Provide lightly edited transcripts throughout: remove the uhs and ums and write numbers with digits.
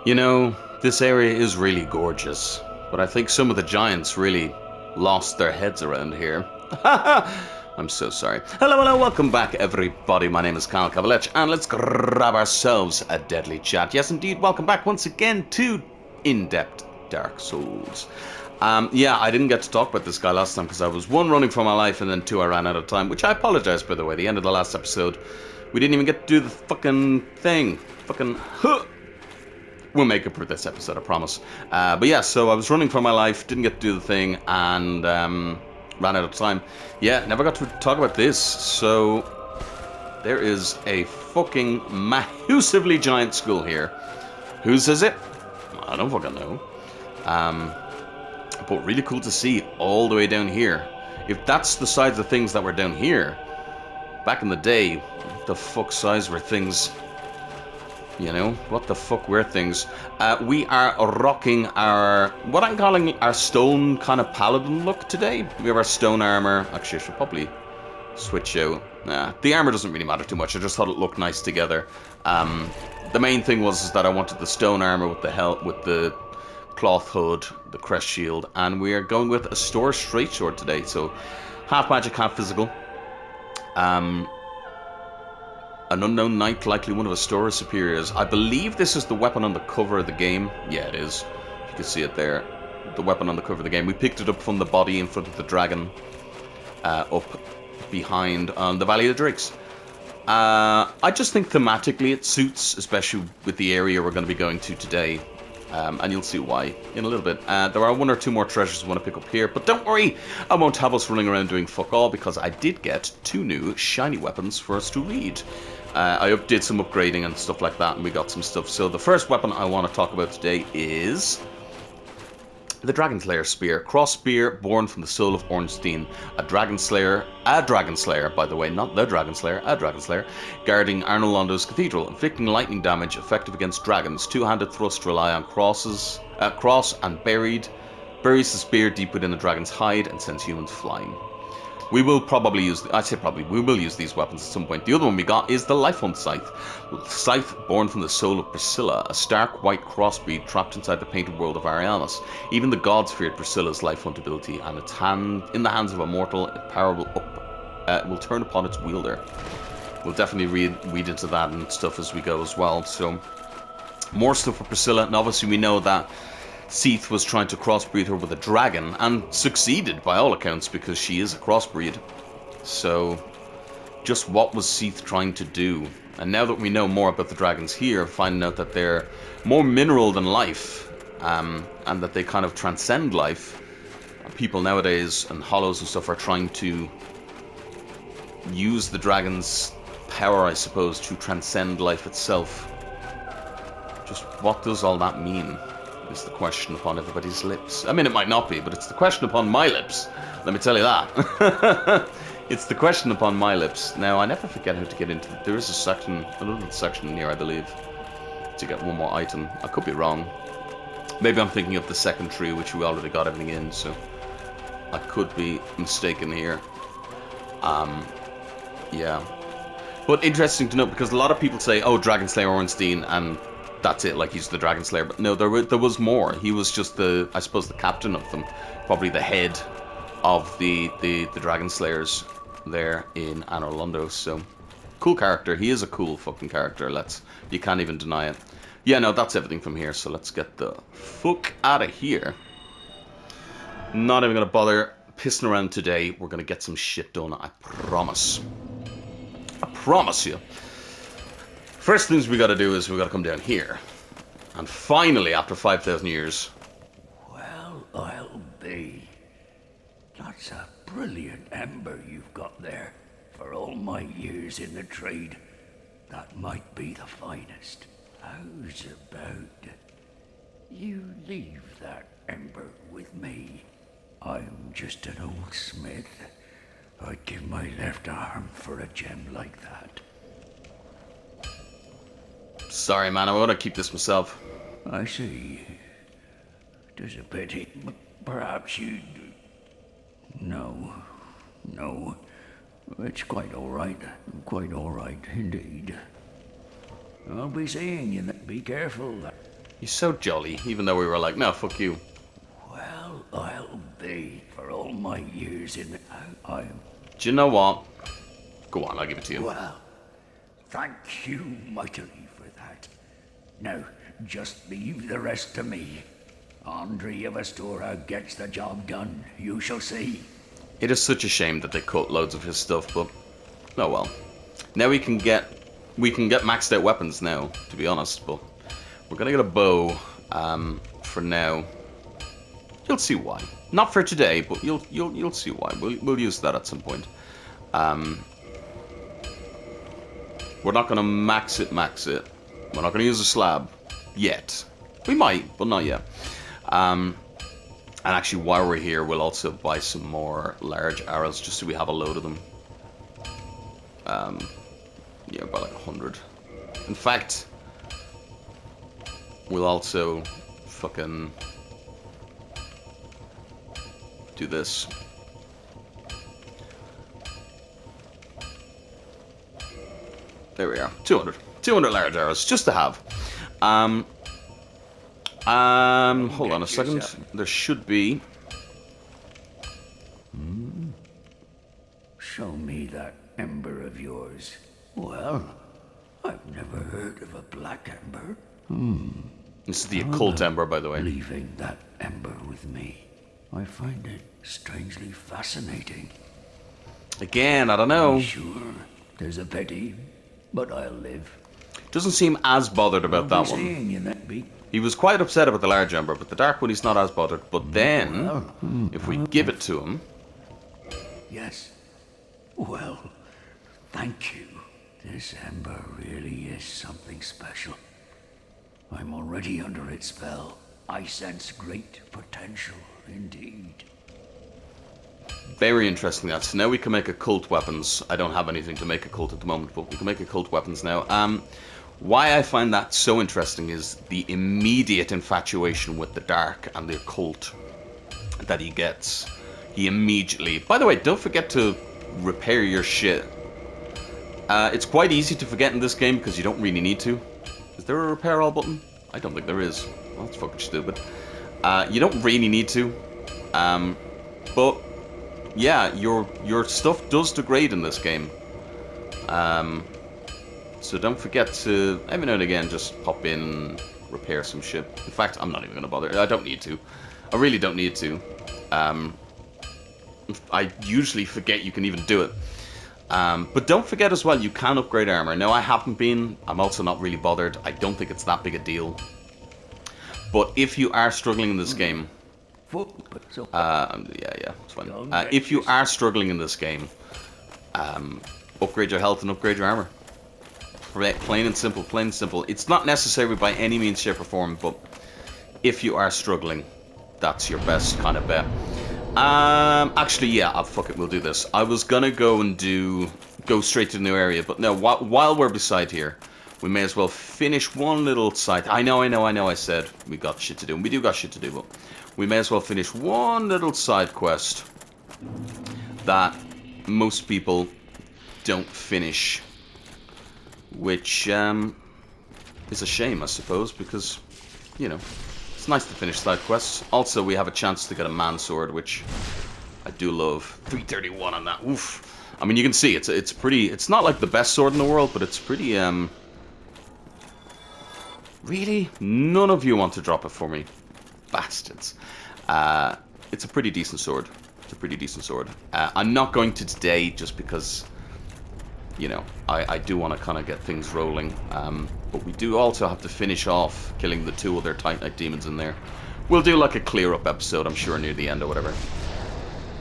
You know, this area is really gorgeous, but I think some of the giants really lost their heads around here. I'm so sorry. Hello, hello, welcome back, everybody. My name is Kavalech, and let's grab ourselves a deadly chat. Yes, indeed, welcome back once again to In-Depth Dark Souls. Yeah, I didn't get to talk about this guy last time because I was one, running for my life, and then two, I ran out of time, which I apologize, by the way. The end of the last episode, we didn't even get to do the fucking thing. Fucking, huh. We'll make it for this episode, I promise. But yeah, so I was running for my life, didn't get to do the thing, and ran out of time. Yeah, never got to talk about this. So there is a fucking massively giant school here. Whose is it? I don't fucking know. But really cool to see all the way down here. If that's the size of things that were down here, back in the day, what the fuck size were things? You know, what the fuck were things? We are rocking our, what I'm calling our stone kind of paladin look today. We have our stone armor. Actually, I should probably switch out. The armor doesn't really matter too much. I just thought it looked nice together. The main thing was that I wanted the stone armor with the cloth hood, the crest shield, and we are going with a store straight sword today. So half magic, half physical. An unknown knight, likely one of Astora's superiors. I believe this is the weapon on the cover of the game. Yeah, it is. You can see it there. The weapon on the cover of the game. We picked it up from the body in front of the dragon. Up behind on the Valley of the Drakes. I just think thematically it suits, especially with the area we're going to be going to today. And you'll see why in a little bit. There are one or two more treasures I want to pick up here, but don't worry, I won't have us running around doing fuck all because I did get 2 new shiny weapons for us to read. I did some upgrading and stuff like that, and we got some stuff. So the first weapon I want to talk about today is the Dragon Slayer Spear. Cross spear born from the soul of Ornstein. A Dragon Slayer, by the way, not the Dragon Slayer, a Dragon Slayer, guarding Arnolondo's cathedral, inflicting lightning damage effective against dragons. Two-handed thrust rely on cross and buries the spear deep within the dragon's hide and sends humans flying. We will probably use, we will use these weapons at some point. The other one we got is the Life Hunt Scythe. Scythe born from the soul of Priscilla, a stark white crossbreed trapped inside the painted world of Ariamis. Even the gods feared Priscilla's life hunt ability, and in the hands of a mortal, its power will turn upon its wielder. We'll definitely read into that and stuff as we go as well. So, more stuff for Priscilla, and obviously we know that Seath was trying to crossbreed her with a dragon, and succeeded by all accounts because she is a crossbreed. So, just what was Seath trying to do? And now that we know more about the dragons here, finding out that they're more mineral than life, and that they kind of transcend life, people nowadays and hollows and stuff are trying to use the dragon's power, I suppose, to transcend life itself. Just what does all that mean? Is the question upon everybody's lips. I mean, it might not be, but it's the question upon my lips. Let me tell you that. It's the question upon my lips. Now, I never forget how to get into it. There is a little section in here, I believe, to get one more item. I could be wrong. Maybe I'm thinking of the second tree, which we already got everything in, so I could be mistaken here. Yeah. But interesting to note, because a lot of people say, oh, Dragon Slayer Ornstein, and that's it, like he's the Dragon Slayer. But no, there was more. He was just the captain of them, probably the head of the Dragon Slayers there in Anor Londo. So cool character. He is a cool fucking character. You can't even deny it. Yeah, no, that's everything from here. So let's get the fuck out of here. Not even gonna bother pissing around today. We're gonna get some shit done. I promise. I promise you. First things we gotta do is we gotta come down here. And finally, after 5,000 years... Well, I'll be. That's a brilliant ember you've got there. For all my years in the trade, that might be the finest. How's about you leave that ember with me? I'm just an old smith. I'd give my left arm for a gem like that. Sorry, man, I want to keep this myself. I see. 'Tis a pity, but perhaps you'd... No. It's quite all right. Quite all right, indeed. I'll be seeing you. Be careful. He's so jolly, even though we were like, no, fuck you. Well, I'll be for all my years in the... I'm... Do you know what? Go on, I'll give it to you. Well, thank you mightily for that. Now, just leave the rest to me. Andre of Astora gets the job done, you shall see. It is such a shame that they cut loads of his stuff, but oh well. Now we can get maxed out weapons now, to be honest, but we're gonna get a bow for now. You'll see why. Not for today, but you'll see why. We'll use that at some point. We're not gonna max it. We're not gonna use a slab yet. We might, but not yet. And actually, while we're here, we'll also buy some more large arrows, just so we have a load of them. Yeah, about like 100. In fact, we'll also fucking do this. There we are. 200. 200 large arrows, just to have. Hold on a second. There should be... Show me that ember of yours. Well, I've never heard of a black ember. This is the occult ember, by the way. Leaving that ember with me. I find it strangely fascinating. Again, I don't know. Sure, there's a pity, but I'll live. Doesn't seem as bothered about that one. Seeing you that beat. He was quite upset about the large ember, but the dark one he's not as bothered. But then, if we give it to him... Yes. Well, thank you. This ember really is something special. I'm already under its spell. I sense great potential indeed. Very interesting that. So now we can make occult weapons. I don't have anything to make occult at the moment, but we can make occult weapons now. Why I find that so interesting is the immediate infatuation with the dark and the occult that he gets. He immediately... By the way, don't forget to repair your shit. It's quite easy to forget in this game because you don't really need to. Is there a repair all button? I don't think there is. Well, that's fucking stupid. You don't really need to. But yeah, your stuff does degrade in this game. So don't forget to, every now and again, just pop in and repair some shit. In fact, I'm not even going to bother. I don't need to. I really don't need to. I usually forget you can even do it. But don't forget as well, you can upgrade armor. Now, I haven't been. I'm also not really bothered. I don't think it's that big a deal. But if you are struggling in this game... yeah, it's fine. If you are struggling in this game, upgrade your health and upgrade your armor. Plain and simple, plain and simple. It's not necessary by any means, shape, or form, but if you are struggling, that's your best kind of bet. Actually, yeah, fuck it, we'll do this. I was gonna go straight to the new area, but no, while we're beside here, we may as well finish one little side. I know, I said we got shit to do, and we do got shit to do, but we may as well finish one little side quest that most people don't finish. Which, is a shame, I suppose, because, you know, it's nice to finish side quests. Also, we have a chance to get a man sword, which I do love. 331 on that. Oof. I mean, you can see, it's pretty, it's not like the best sword in the world, but it's pretty, Really? None of you want to drop it for me. Bastards. It's a pretty decent sword. It's a pretty decent sword. I'm not going to today just because... You know, I do want to kind of get things rolling, but we do also have to finish off killing the 2 other Titanite demons in there. We'll do like a clear-up episode, I'm sure, near the end or whatever.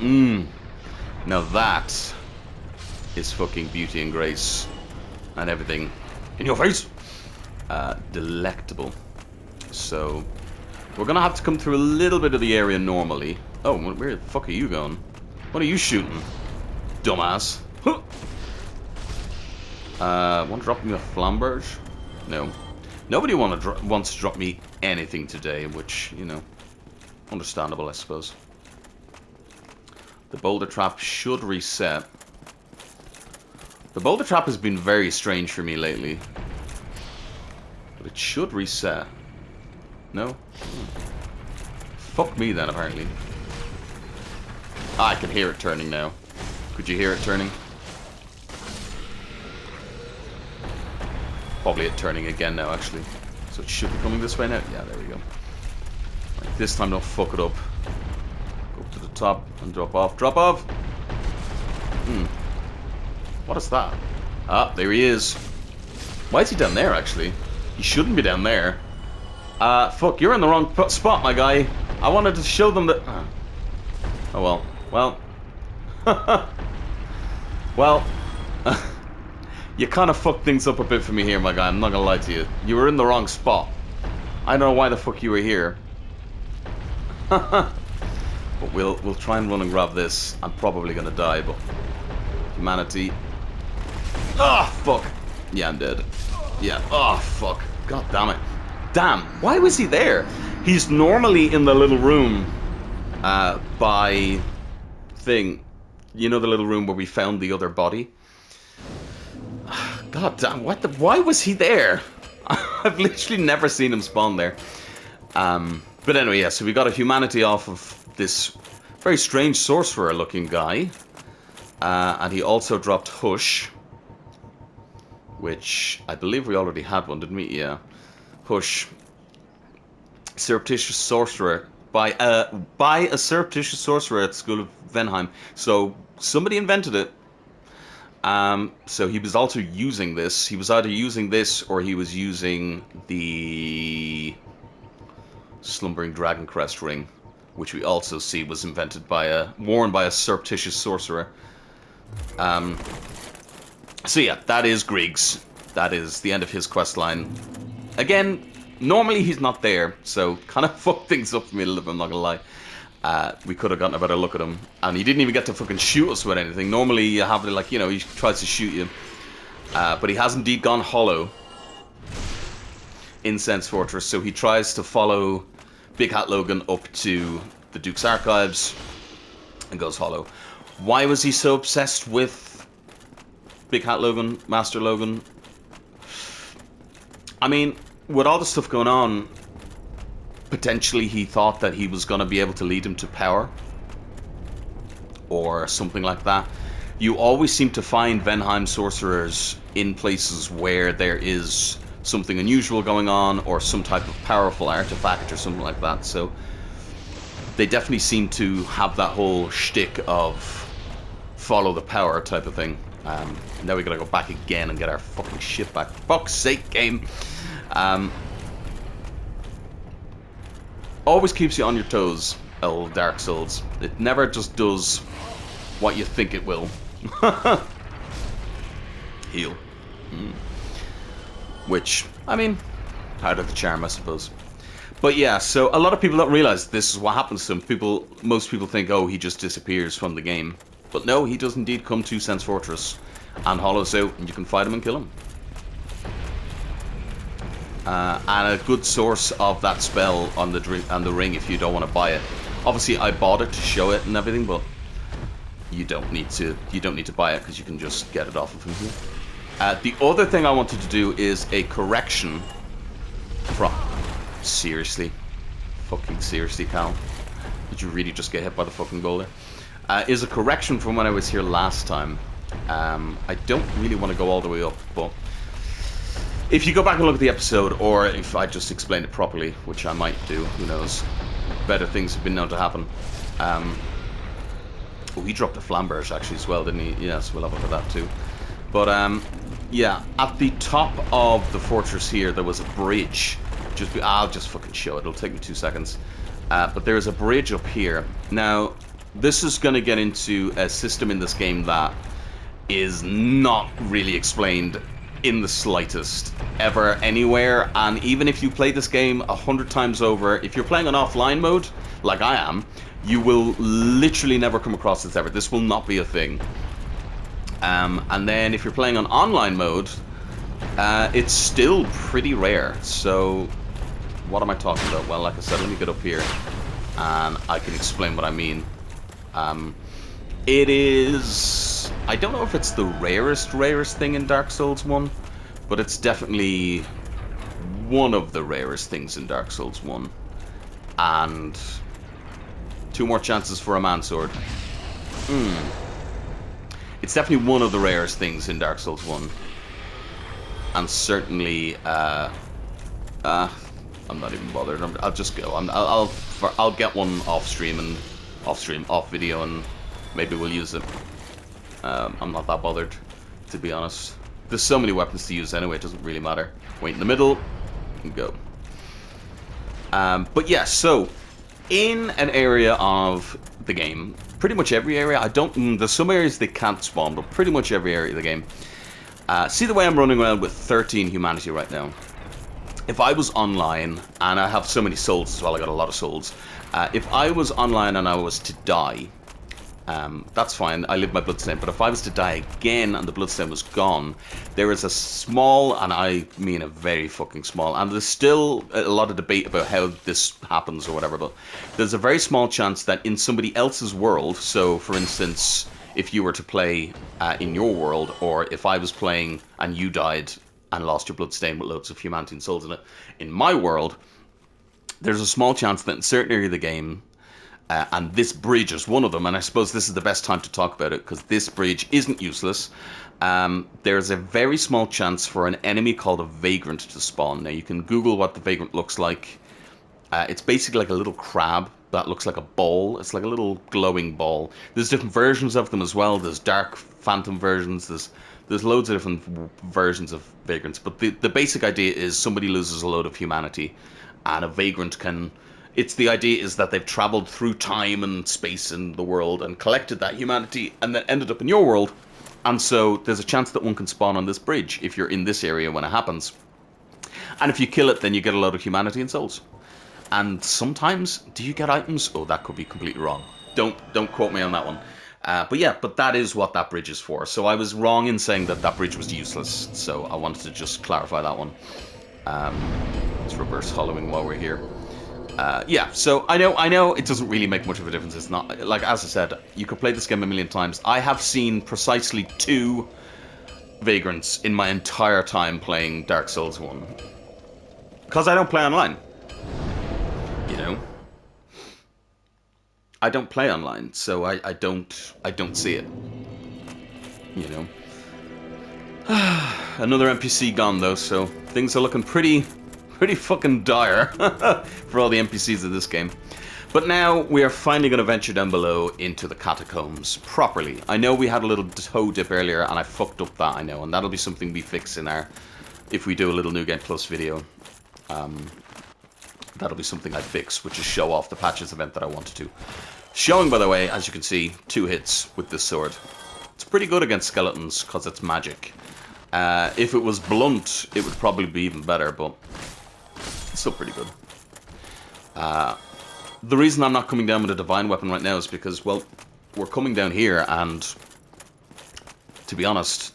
Now that is fucking beauty and grace and everything in your face. Delectable. So, we're going to have to come through a little bit of the area normally. Oh, where the fuck are you going? What are you shooting, dumbass? Huh. Want to drop me a flamberge? No. Nobody wants to drop me anything today, which, you know, understandable, I suppose. The boulder trap should reset. The boulder trap has been very strange for me lately. But it should reset. No? Fuck me then, apparently. Ah, I can hear it turning now. Could you hear it turning? Probably it turning again now, actually. So it should be coming this way now. Yeah, there we go. Right, this time don't fuck it up. Go up to the top and drop off. Drop off! What is that? Ah, there he is. Why is he down there, actually? He shouldn't be down there. Fuck, you're in the wrong spot, my guy. I wanted to show them that... Oh, well. Well. Well. You kind of fucked things up a bit for me here, my guy. I'm not gonna lie to you. You were in the wrong spot. I don't know why the fuck you were here. But we'll try and run and grab this. I'm probably gonna die, but... Humanity. Ah, fuck. Yeah, I'm dead. Yeah. Oh, fuck. God damn it. Damn. Why was he there? He's normally in the little room by thing. You know the little room where we found the other body? God damn. What the... Why was he there? I've literally never seen him spawn there. But anyway, yeah. So we got a humanity off of this very strange sorcerer looking guy. And he also dropped Hush. Which I believe we already had one, didn't we? Yeah. Hush. Surreptitious sorcerer. By a surreptitious sorcerer at the School of Venheim. So somebody invented it. So he was also using this. He was either using this or he was using the Slumbering Dragon Crest ring, which we also see was invented by worn by a surreptitious sorcerer. So yeah, that is Griggs. That is the end of his quest line. Again, normally he's not there, so kind of fucked things up for me a little bit, I'm not gonna lie. We could have gotten a better look at him. And he didn't even get to fucking shoot us with anything. Normally you have, like, you know, he tries to shoot you. But he has indeed gone hollow. Incense Fortress, so he tries to follow Big Hat Logan up to the Duke's Archives and goes hollow. Why was he so obsessed with Big Hat Logan, Master Logan? I mean, with all the stuff going on, potentially he thought that he was going to be able to lead him to power. Or something like that. You always seem to find Venheim sorcerers in places where there is something unusual going on, or some type of powerful artifact or something like that. So they definitely seem to have that whole shtick of follow the power type of thing. Now we gotta go back again and get our fucking shit back. Fuck's sake, game. Always keeps you on your toes, old Dark Souls. It never just does what you think it will. Heal. Which, I mean, part of the charm, I suppose. But yeah, so a lot of people don't realize this is what happens to him. Most people think, oh, he just disappears from the game. But no, he does indeed come to Sense Fortress and hollows out, and you can fight him and kill him. And a good source of that spell on the ring if you don't want to buy it. Obviously, I bought it to show it and everything, but you don't need to buy it because you can just get it off of him here. The other thing I wanted to do is a correction from... Seriously? Fucking seriously, Cal? Did you really just get hit by the fucking boulder? Is a correction from when I was here last time. I don't really want to go all the way up, but if you go back and look at the episode, or if I just explained it properly, which I might do, who knows. Better things have been known to happen. Oh, he dropped a flamberge actually as well, didn't he? Yes, we'll have a look at that too. But yeah, at the top of the fortress here, there was a bridge. I'll just fucking show it. It'll take me 2 seconds. But there is a bridge up here. Now, this is going to get into a system in this game that is not really explained in the slightest ever anywhere. And even if you play this game 100 times over, if you're playing on offline mode, like I am, you will literally never come across this ever. This will not be a thing. And then if you're playing on online mode, it's still pretty rare. So what am I talking about? Well, like I said, let me get up here and I can explain what I mean. It is... I don't know if it's the rarest thing in Dark Souls 1, but it's definitely one of the rarest things in Dark Souls 1. And 2 more chances for a man sword. It's definitely one of the rarest things in Dark Souls 1. And certainly, I'm not even bothered. I'll just go. I'll get one off video, and maybe we'll use it. I'm not that bothered, to be honest. There's so many weapons to use anyway, it doesn't really matter. Wait in the middle, and go. But yeah, so in an area of the game, pretty much every area, there's some areas they can't spawn, but pretty much every area of the game. See the way I'm running around with 13 humanity right now? If I was online, and I have so many souls as well, I got a lot of souls. If I was online and I was to die, that's fine, I live my bloodstain, but if I was to die again and the bloodstain was gone, there is a small, and I mean a very fucking small, and there's still a lot of debate about how this happens or whatever, but there's a very small chance that in somebody else's world, so for instance, if you were to play in your world, or if I was playing and you died and lost your bloodstain with loads of humanity and souls in it, in my world, there's a small chance that in certain area of the game, and this bridge is one of them, and I suppose this is the best time to talk about it, because this bridge isn't useless. There's a very small chance for an enemy called a vagrant to spawn. Now, you can Google what the vagrant looks like. It's basically like a little crab that looks like a ball. It's like a little glowing ball. There's different versions of them as well. There's dark phantom versions. There's loads of different versions of vagrants. But the basic idea is somebody loses a load of humanity, and a vagrant can... the idea is that they've traveled through time and space in the world and collected that humanity and then ended up in your world. And so there's a chance that one can spawn on this bridge if you're in this area when it happens. And if you kill it, then you get a load of humanity and souls. And sometimes, do you get items? Oh, that could be completely wrong. Don't quote me on that one. But that is what that bridge is for. So I was wrong in saying that that bridge was useless. So I wanted to just clarify that one. Let's reverse hollowing while we're here. So I know it doesn't really make much of a difference. It's not, like, as I said, you could play this game a million times. I have seen precisely 2 vagrants in my entire time playing Dark Souls 1. Because I don't play online. You know? I don't play online, so I don't see it. You know? Another NPC gone, though, so things are looking pretty fucking dire for all the NPCs of this game. But now we are finally going to venture down below into the catacombs properly. I know we had a little toe dip earlier and I fucked up that, I know, and that'll be something we fix in if we do a little New Game Plus video. That'll be something I fix, which is show off the patches event that I wanted to. Showing, by the way, as you can see, 2 hits with this sword. It's pretty good against skeletons because it's magic. If it was blunt, it would probably be even better, but it's still pretty good. The reason I'm not coming down with a divine weapon right now is because, well, we're coming down here, and to be honest,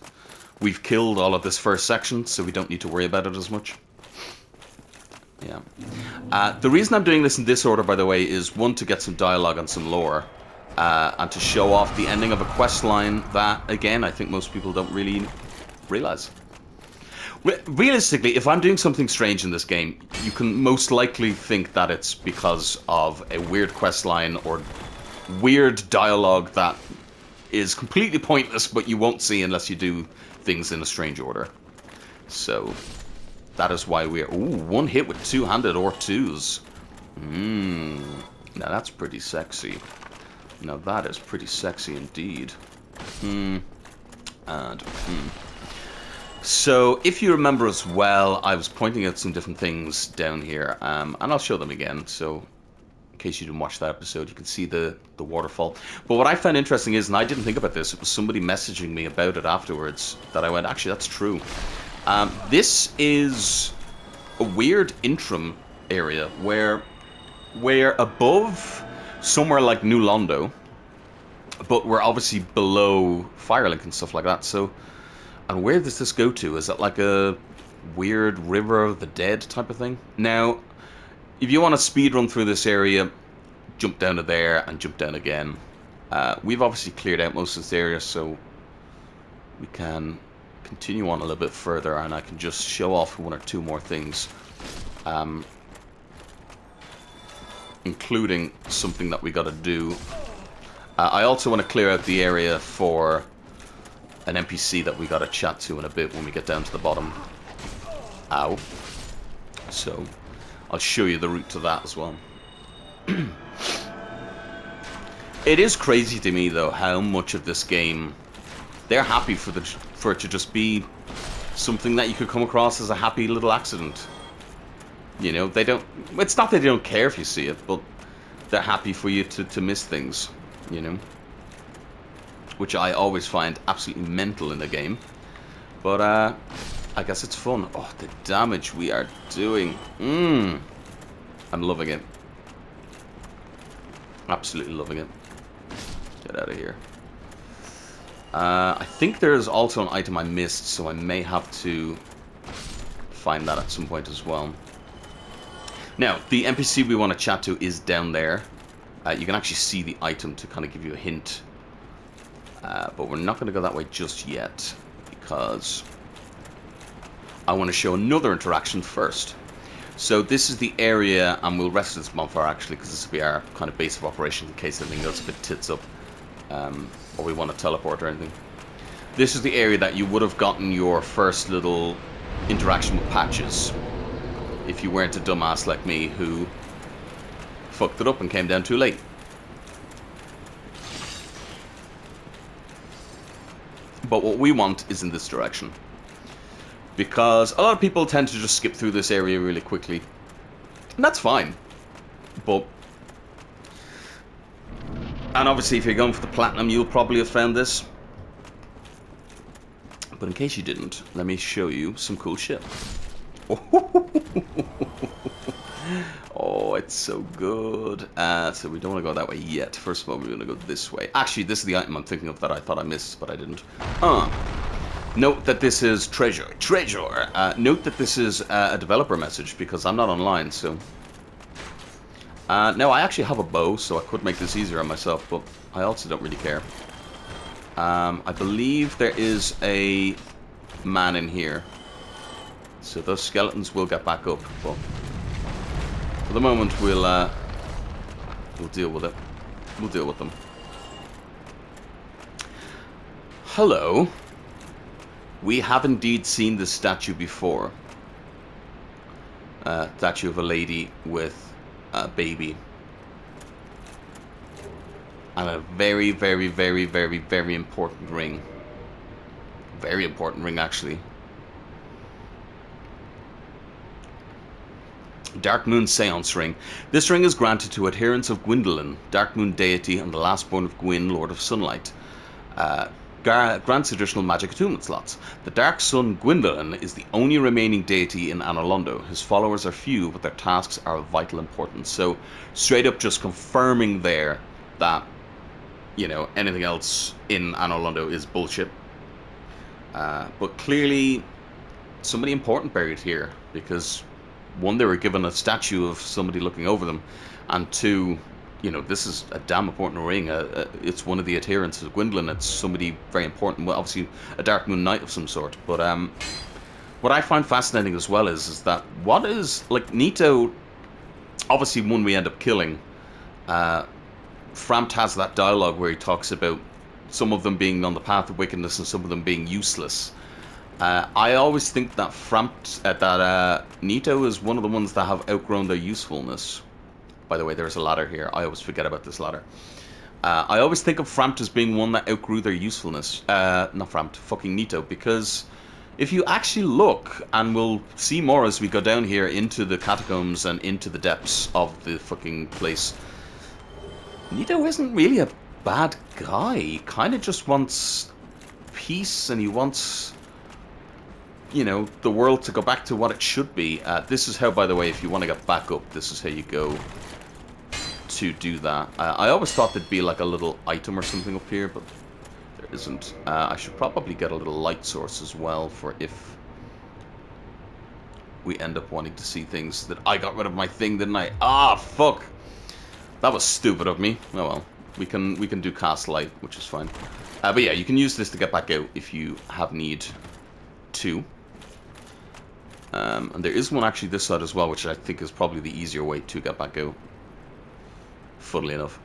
we've killed all of this first section, so we don't need to worry about it as much. Yeah. The reason I'm doing this in this order, by the way, is 1, to get some dialogue and some lore, and to show off the ending of a quest line that, again, I think most people don't really realize. Realistically, if I'm doing something strange in this game, you can most likely think that it's because of a weird quest line or weird dialogue that is completely pointless, but you won't see unless you do things in a strange order. So that is why we're... Ooh, 1 hit with 2-handed R2s. Now that's pretty sexy. Now that is pretty sexy indeed. So, if you remember as well, I was pointing out some different things down here, and I'll show them again, so in case you didn't watch that episode, you can see the waterfall. But what I found interesting is, and I didn't think about this, it was somebody messaging me about it afterwards, that I went, actually, that's true. This is a weird interim area where we're above somewhere like New Londo, but we're obviously below Firelink and stuff like that, so... And where does this go to? Is it like a weird River of the Dead type of thing? Now, if you want to speed run through this area, jump down to there and jump down again. We've obviously cleared out most of this area, so we can continue on a little bit further, and I can just show off 1 or 2 more things. including something that we got to do. I also want to clear out the area for an NPC that we got to chat to in a bit when we get down to the bottom. Ow. So, I'll show you the route to that as well. It is crazy to me, though, how much of this game... They're happy for it to just be something that you could come across as a happy little accident. You know, they don't... It's not that they don't care if you see it, but they're happy for you to miss things, you know? Which I always find absolutely mental in the game. But, I guess it's fun. Oh, the damage we are doing. I'm loving it. Absolutely loving it. Get out of here. I think there's also an item I missed, so I may have to find that at some point as well. Now, the NPC we want to chat to is down there. You can actually see the item to kind of give you a hint. But we're not going to go that way just yet, because I want to show another interaction first. So this is the area, and we'll rest this bonfire actually, because this will be our kind of base of operations in case anything goes a bit tits up, or we want to teleport or anything. This is the area that you would have gotten your first little interaction with patches, if you weren't a dumbass like me who fucked it up and came down too late. But what we want is in this direction, because a lot of people tend to just skip through this area really quickly, and that's fine. But, and obviously if you're going for the platinum, you'll probably have found this. But in case you didn't, let me show you some cool shit. Oh, it's so good. So we don't want to go that way yet. First of all, we're going to go this way. Actually, this is the item I'm thinking of that I thought I missed, but I didn't. Note that this is treasure. Treasure! Note that this is a developer message, because I'm not online, so... now, I actually have a bow, so I could make this easier on myself, but I also don't really care. I believe there is a man in here. So those skeletons will get back up, but... For the moment, we'll deal with it. We'll deal with them. Hello. We have indeed seen this statue before. Statue of a lady with a baby. And a very, very, very, very, very important ring. Very important ring, actually. Dark Moon Seance Ring. This ring is granted to adherents of Gwyndolin, Dark Moon deity and the lastborn of Gwyn, Lord of Sunlight. Grants additional magic attunement slots. The Dark Sun Gwyndolin is the only remaining deity in Anor Londo. His followers are few, but their tasks are of vital importance. So, straight up just confirming there that, you know, anything else in Anor Londo is bullshit. But clearly, somebody important buried here, because... one, they were given a statue of somebody looking over them, and two, you know, this is a damn important ring. It's one of the adherents of Gwyndolin. It's somebody very important. Well, obviously a Dark Moon Knight of some sort. But what I find fascinating as well is that what is, like, Nito, obviously one we end up killing. Frampt has that dialogue where he talks about some of them being on the path of wickedness and some of them being useless. I always think that Nito is one of the ones that have outgrown their usefulness. By the way, there's a ladder here. I always forget about this ladder. I always think of Frampt as being one that outgrew their usefulness. Not Frampt, fucking Nito. Because if you actually look, and we'll see more as we go down here into the catacombs and into the depths of the fucking place, Nito isn't really a bad guy. He kind of just wants peace, and he wants... you know, the world to go back to what it should be. This is how, by the way, if you want to get back up, this is how you go to do that. I always thought there'd be like a little item or something up here, but there isn't. I should probably get a little light source as well for if we end up wanting to see things. That I got rid of my thing, didn't I? Ah, fuck! That was stupid of me. Oh well. We can do cast light, which is fine. But yeah, you can use this to get back out if you have need to. And there is one actually this side as well, which I think is probably the easier way to get back out. Funnily enough.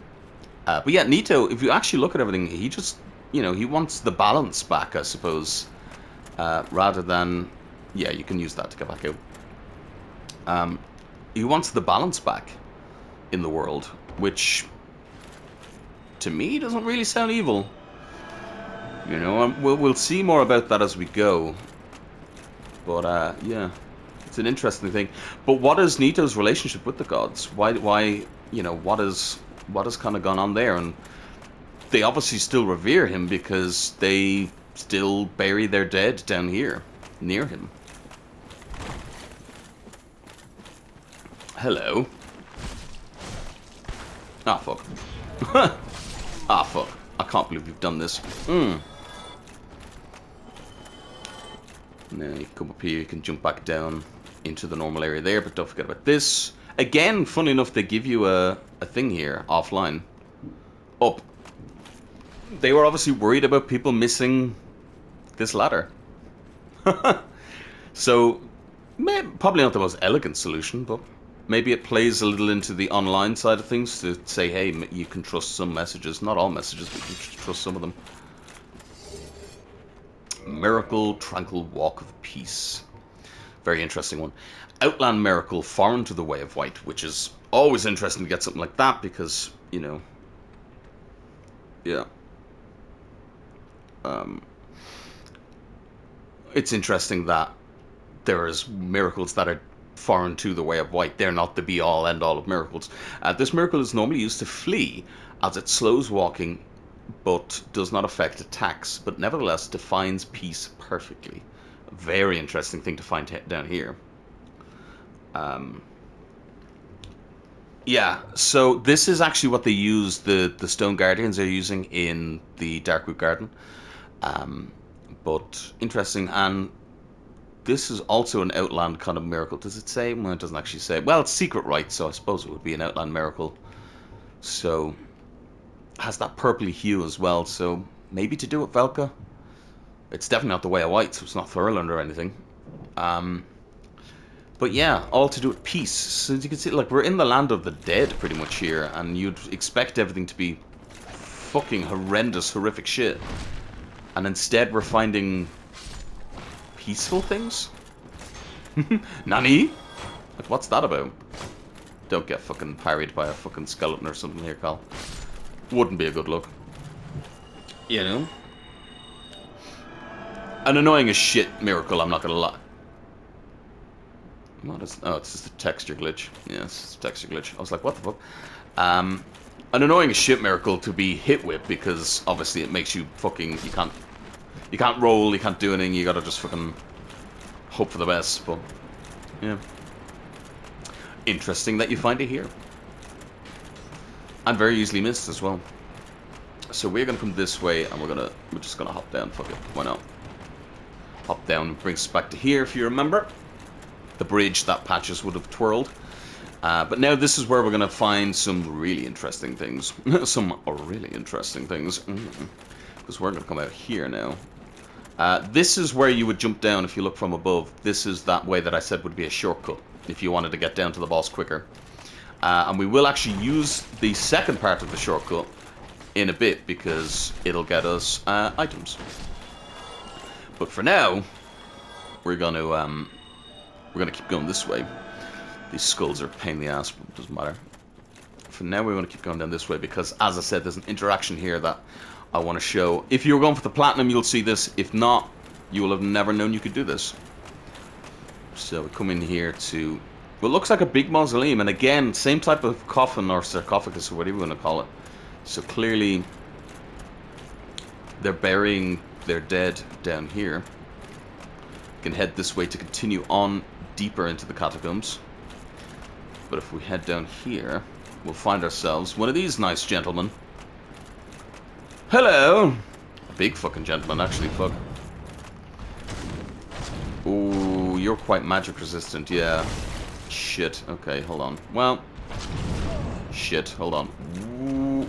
But yeah, Nito, if you actually look at everything, he just, he wants the balance back, I suppose. Rather than, yeah, you can use that to get back out. He wants the balance back in the world, which, to me, doesn't really sound evil. We'll see more about that as we go. But, yeah, it's an interesting thing. But what is Nito's relationship with the gods? Why, what has kind of gone on there? And they obviously still revere him because they still bury their dead down here, near him. Hello. Ah, fuck. Ah, fuck. I can't believe we've done this. Now you come up here, you can jump back down into the normal area there, but don't forget about this. Again, funny enough, they give you a thing here, offline. Up. They were obviously worried about people missing this ladder. So, probably not the most elegant solution, but maybe it plays a little into the online side of things to say, hey, you can trust some messages. Not all messages, but you can trust some of them. Miracle, tranquil walk of peace. Very interesting one. Outland miracle, foreign to the way of white, which is always interesting to get something like that because, yeah. It's interesting that there's miracles that are foreign to the way of white. They're not the be-all, end-all of miracles. This miracle is normally used to flee, as it slows walking, but does not affect attacks, but nevertheless defines peace perfectly. A very interesting thing to find down here. Yeah, so this is actually what they use, the Stone Guardians are using in the Darkroot Garden. But interesting, and this is also an Outland kind of miracle. Does it say? Well, it doesn't actually say. Well, it's secret right, so I suppose it would be an Outland miracle. So, has that purpley hue as well, so maybe to do with Velka. It's definitely not the way of white, so it's not Thurland or anything. But yeah, all to do with peace. So as you can see, like, we're in the land of the dead pretty much here, and you'd expect everything to be fucking horrendous, horrific shit. And instead we're finding peaceful things? Nani? Like, what's that about? Don't get fucking parried by a fucking skeleton or something here, Cal. Wouldn't be a good look. An annoying as shit miracle, I'm not gonna lie. What is... Oh, it's just a texture glitch. Yeah, it's a texture glitch. I was like, what the fuck? An annoying as shit miracle to be hit with, because obviously it makes you fucking... You can't roll, you can't do anything, you gotta just fucking hope for the best, but... Yeah. Interesting that you find it here. And very easily missed as well. So we're gonna come this way, and we're just gonna hop down, fuck it, why not? Hop down brings us back to here, if you remember. The bridge that Patches would have twirled. But now this is where we're going to find some really interesting things. Some really interesting things. Because we're going to come out here now. This is where you would jump down if you look from above. This is that way that I said would be a shortcut if you wanted to get down to the boss quicker. And we will actually use the second part of the shortcut in a bit because it'll get us items. But for now, we're going to keep going this way. These skulls are a pain in the ass, but it doesn't matter. For now, we want to keep going down this way because, as I said, there's an interaction here that I want to show. If you're going for the platinum, you'll see this. If not, you will have never known you could do this. So we come in here to what looks like a big mausoleum, and again, same type of coffin or sarcophagus or whatever you want to call it. So clearly, they're burying their dead down here. We can head this way to continue on deeper into the catacombs. But if we head down here, we'll find ourselves one of these nice gentlemen. Hello! A big fucking gentleman, actually, fuck. Ooh, you're quite magic resistant, yeah. Shit, okay, hold on. Well, shit, hold on. Ooh.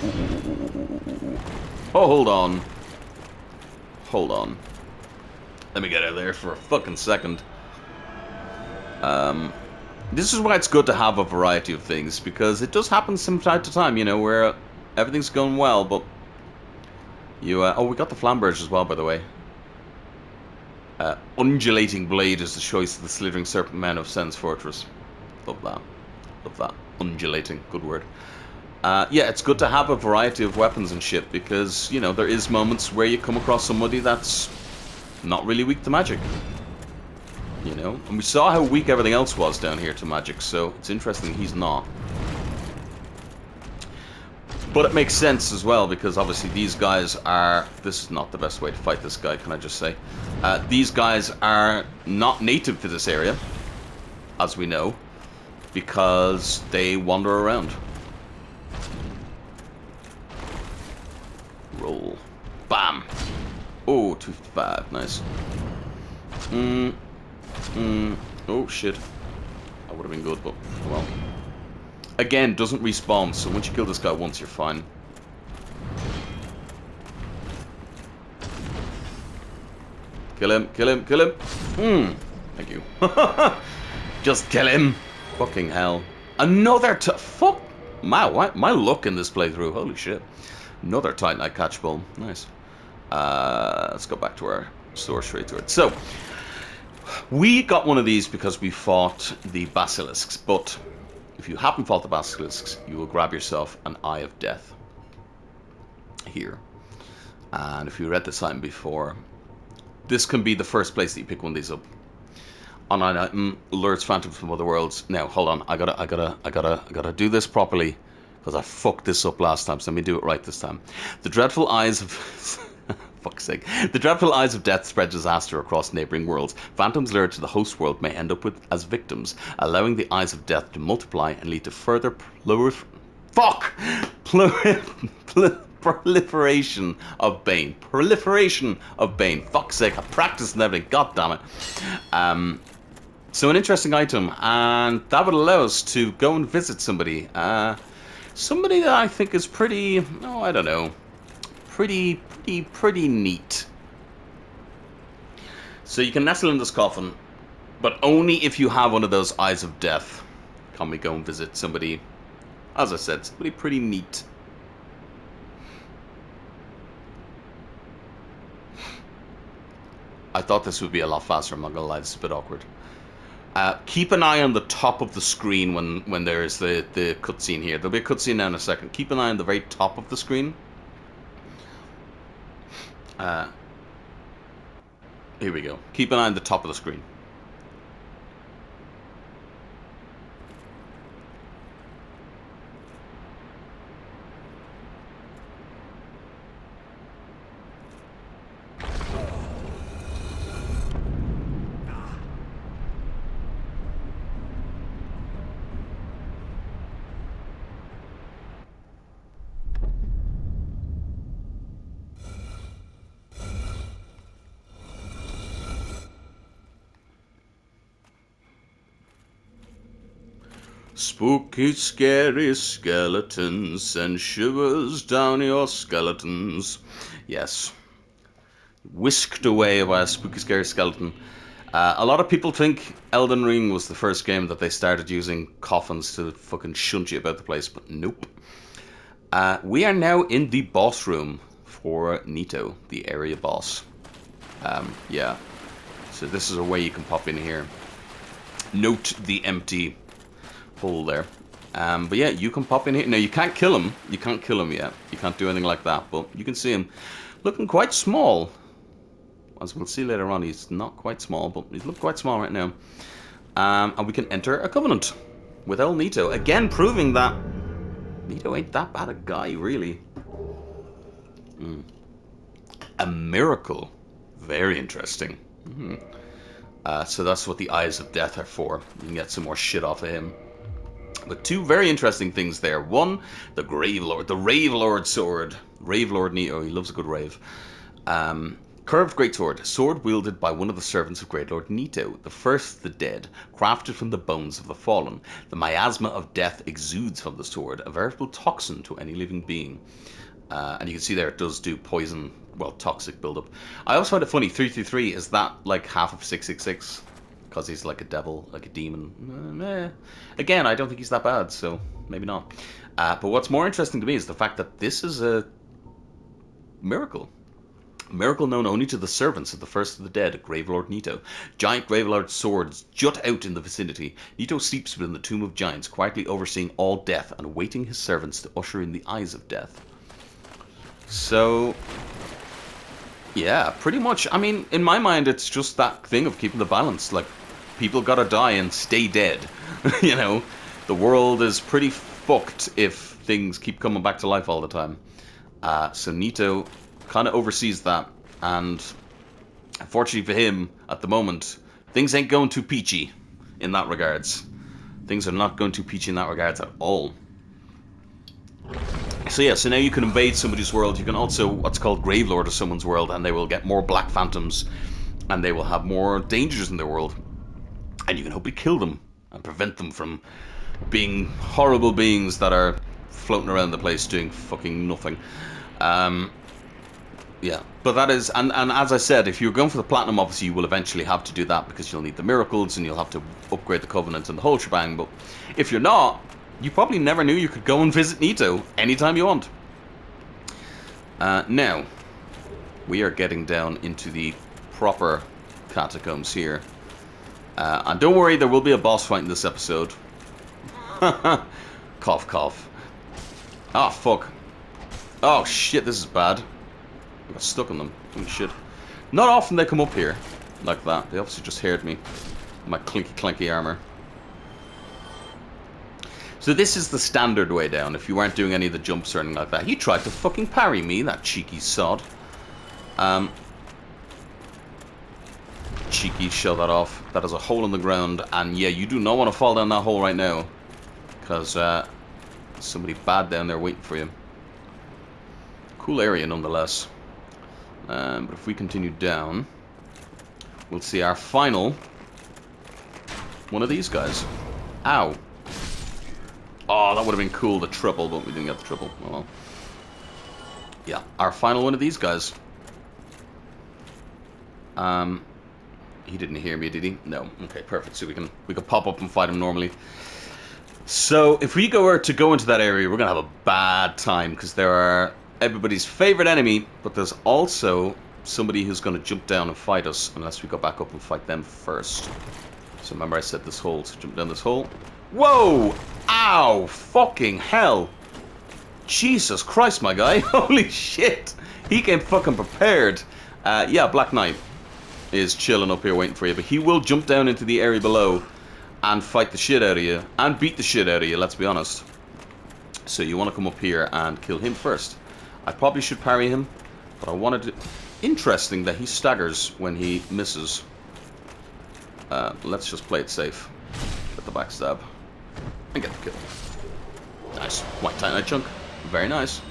Oh, hold on. Hold on. Let me get out of there for a fucking second. This is why it's good to have a variety of things, because it does happen from time to time, you know, where everything's going well, but you... oh, we got the Flamberge as well, by the way. Undulating Blade is the choice of the Slithering Serpent Men of Sen's Fortress. Love that. Love that. Undulating. Good word. Yeah, it's good to have a variety of weapons and shit, because, you know, there is moments where you come across somebody that's not really weak to magic. You know? And we saw how weak everything else was down here to magic, so it's interesting he's not. But it makes sense as well, because obviously these guys are... This is not the best way to fight this guy, can I just say. These guys are not native to this area, as we know, because they wander around. Roll. Bam! Oh, 255, nice. Oh, shit. That would have been good, but well. Again, doesn't respawn, so once you kill this guy once, you're fine. Kill him, kill him, kill him. Thank you. Just kill him. Fucking hell. Another fuck. My luck in this playthrough. Holy shit. Another Titanite catchball. Nice. Let's go back to our source straight to it. So, we got one of these because we fought the basilisks, but if you haven't fought the basilisks, you will grab yourself an Eye of Death. Here. And if you read the sign before, this can be the first place that you pick one of these up. On an item, alerts phantoms from other worlds. Now, hold on, I gotta do this properly, because I fucked this up last time, so let me do it right this time. The dreadful eyes of... fuck's sake. The dreadful eyes of death spread disaster across neighboring worlds. Phantoms lured to the host world may end up as victims, allowing the eyes of death to multiply and lead to further proliferation of bane. Proliferation of bane. Fuck's sake, I practiced and everything. God damn it. So an interesting item, and that would allow us to go and visit somebody. Somebody that I think is pretty, I don't know, pretty neat. So you can nestle in this coffin, but only if you have one of those Eyes of Death can we go and visit somebody, as I said, somebody pretty neat. I thought this would be a lot faster, I'm not gonna lie, this is a bit awkward. Keep an eye on the top of the screen when there is the cutscene here. There'll be a cutscene now in a second. Keep an eye on the very top of the screen. Here we go. Keep an eye on the top of the screen. Spooky, scary skeletons send shivers down your skeletons. Yes. Whisked away by a spooky, scary skeleton. A lot of people think Elden Ring was the first game that they started using coffins to fucking shunt you about the place, but nope. We are now in the boss room for Nito, the area boss. Yeah. So this is a way you can pop in here. Note the empty hole there. But yeah, you can pop in here. Now, you can't kill him. You can't kill him yet. You can't do anything like that, but you can see him looking quite small. As we'll see later on, he's not quite small, but he's looking quite small right now. And we can enter a covenant with El Nito. Again, proving that Nito ain't that bad a guy, really. A miracle. Very interesting. So that's what the Eyes of Death are for. You can get some more shit off of him. But two very interesting things there. One, the Grave Lord, the Rave Lord sword. Rave Lord Nito, he loves a good rave. Curved greatsword, sword wielded by one of the servants of Great Lord Nito, the first of the dead, crafted from the bones of the fallen. The miasma of death exudes from the sword, a veritable toxin to any living being. And you can see there it does do poison, well, toxic buildup. I also find it funny, 333, is that like half of 666? because he's like a devil, like a demon. Again, I don't think he's that bad, so maybe not. But what's more interesting to me is the fact that this is a miracle. A miracle known only to the servants of the first of the dead, Gravelord Nito. Giant Gravelord swords jut out in the vicinity. Nito sleeps within the tomb of giants, quietly overseeing all death and awaiting his servants to usher in the eyes of death. So, yeah, pretty much. I mean, in my mind, it's just that thing of keeping the balance. Like, people gotta die and stay dead. You know, the world is pretty fucked if things keep coming back to life all the time. So Nito kind of oversees that, and unfortunately for him, at the moment, things ain't going too peachy in that regards. Things are not going too peachy in that regards at all. So yeah, so now you can invade somebody's world. You can also what's called Gravelord of someone's world, and they will get more Black Phantoms, and they will have more dangers in their world. And you can hopefully kill them and prevent them from being horrible beings that are floating around the place doing fucking nothing. Yeah, but that is, and as I said, if you're going for the Platinum, obviously you will eventually have to do that because you'll need the miracles and you'll have to upgrade the Covenant and the whole shebang. But if you're not, you probably never knew you could go and visit Nito anytime you want. Now, we are getting down into the proper catacombs here. And don't worry, there will be a boss fight in this episode. Cough, cough. Ah, fuck. Oh, shit, this is bad. I got stuck on them. Holy shit. Not often they come up here like that. They obviously just heard me. My clinky clanky armor. So this is the standard way down if you weren't doing any of the jumps or anything like that. He tried to fucking parry me, that cheeky sod. Cheeky, show that off. That is a hole in the ground, and yeah, you do not want to fall down that hole right now. Because somebody bad down there waiting for you. Cool area nonetheless. But if we continue down, we'll see our final one of these guys. Ow. Oh, that would have been cool, the triple, but we didn't get the triple. Oh well. Yeah, our final one of these guys. He didn't hear me, did he? No. Okay, perfect. So we can pop up and fight him normally. So if we go to go into that area, we're gonna have a bad time because there are everybody's favorite enemy, but there's also somebody who's going to jump down and fight us unless we go back up and fight them first. So remember I said this hole, so jump down this hole. Whoa! Ow! Fucking hell! Jesus Christ, my guy! Holy shit! He came fucking prepared. Yeah, Black Knight is chilling up here waiting for you, but he will jump down into the area below and fight the shit out of you and beat the shit out of you, let's be honest. So you want to come up here and kill him first. I probably should parry him, but I wanted to... Interesting that he staggers when he misses. Let's just play it safe. Get the backstab. And get the kill. Nice. White Titanite chunk. Very nice.